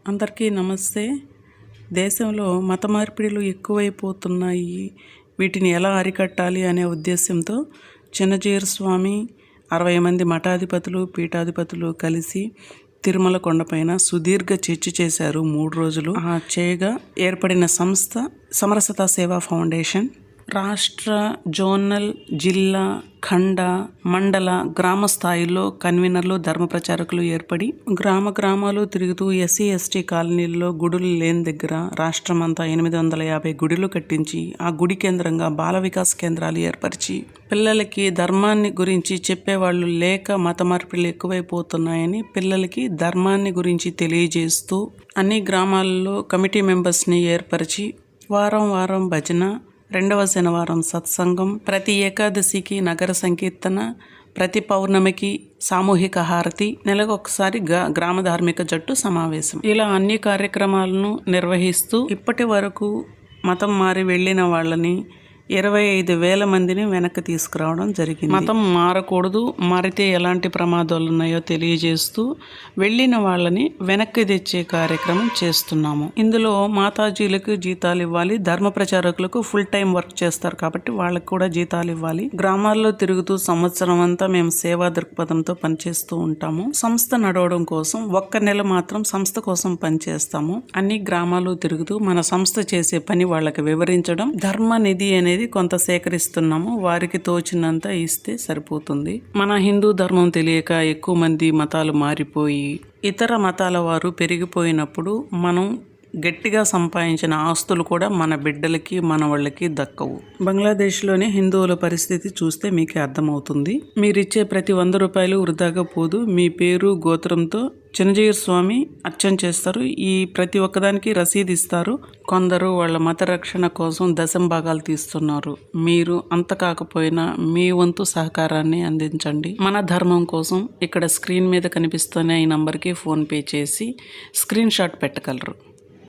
అందరికీ నమస్తే. దేశంలో మత మార్పిడులు ఎక్కువైపోతున్నాయి. వీటిని ఎలా అరికట్టాలి అనే ఉద్దేశంతో చిన్నజీయర్ స్వామి 60 మంది మఠాధిపతులు పీఠాధిపతులు కలిసి తిరుమల కొండపైన సుదీర్ఘ చర్చ చేశారు 3 రోజులు. ఆ చేయగా ఏర్పడిన సంస్థ సమరసత సేవా ఫౌండేషన్. రాష్ట్ర, జోనల్, జిల్లా, ఖండ, మండల, గ్రామ స్థాయిలో కన్వీనర్లు, ధర్మ ప్రచారకులు ఏర్పడి గ్రామాలు తిరుగుతూ ఎస్సీ ఎస్టీ కాలనీల్లో గుడులు లేని దగ్గర రాష్ట్రమంతా 850 గుడిలు కట్టించి ఆ గుడి కేంద్రంగా బాల వికాస్ కేంద్రాలు ఏర్పరిచి పిల్లలకి ధర్మాన్ని గురించి చెప్పేవాళ్ళు లేక మత మార్పిడులు ఎక్కువైపోతున్నాయని పిల్లలకి ధర్మాన్ని గురించి తెలియజేస్తూ అన్ని గ్రామాల్లో కమిటీ మెంబర్స్ని ఏర్పరిచి వారం భజన, 2వ శనివారం సత్సంగం, ప్రతి ఏకాదశికి నగర సంకీర్తన, ప్రతి పౌర్ణమికి సామూహిక హారతి, నెలకు ఒకసారి గ్రామ ధార్మిక జట్టు సమావేశం, ఇలా అన్ని కార్యక్రమాలను నిర్వహిస్తూ ఇప్పటి వరకు మతం మారి వెళ్ళిన వాళ్ళని 25,000 మందిని వెనక్కి తీసుకురావడం జరిగింది. మతం మారకూడదు, మారితే ఎలాంటి ప్రమాదాలు ఉన్నాయో తెలియజేస్తూ వెళ్ళిన వాళ్ళని వెనక్కి తెచ్చే కార్యక్రమం చేస్తున్నాము. ఇందులో మాతాజీలకు జీతాలు ఇవ్వాలి, ధర్మ ప్రచారకులకు ఫుల్ టైం వర్క్ చేస్తారు కాబట్టి వాళ్ళకు కూడా జీతాలు ఇవ్వాలి. గ్రామాల్లో తిరుగుతూ సంవత్సరం అంతా మేము సేవా దృక్పథంతో పనిచేస్తూ ఉంటాము. సంస్థ నడవడం కోసం 1 నెల మాత్రం సంస్థ కోసం పనిచేస్తాము. అన్ని గ్రామాలు తిరుగుతూ మన సంస్థ చేసే పని వాళ్ళకి వివరించడం, ధర్మ నిధి అనేది కొంత సేకరిస్తున్నాము. వారికి తోచినంత ఇస్తే సరిపోతుంది. మన హిందూ ధర్మం తెలియక ఎక్కువ మంది మతాలు మారిపోయి ఇతర మతాల వారు పెరిగిపోయినప్పుడు మనం గట్టిగా సంపాదించిన ఆస్తులు కూడా మన బిడ్డలకి మన వాళ్ళకి దక్కవు. బంగ్లాదేశ్లోని హిందువుల పరిస్థితి చూస్తే మీకే అర్థమవుతుంది. మీరిచ్చే ప్రతి 100 రూపాయలు వృధాగా పోదు. మీ పేరు గోత్రంతో చిన్నజీయర్ స్వామి అర్చన చేస్తారు. ఈ ప్రతి ఒక్కదానికి రసీదు ఇస్తారు. కొందరు వాళ్ళ మత రక్షణ కోసం దశంభాగాలు తీస్తున్నారు. మీరు అంత కాకపోయినా మీ వంతు సహకారాన్ని అందించండి. మన ధర్మం కోసం ఇక్కడ స్క్రీన్ మీద కనిపిస్తున్న ఈ నంబర్కి ఫోన్పే చేసి స్క్రీన్ షాట్ పెట్టగలరు.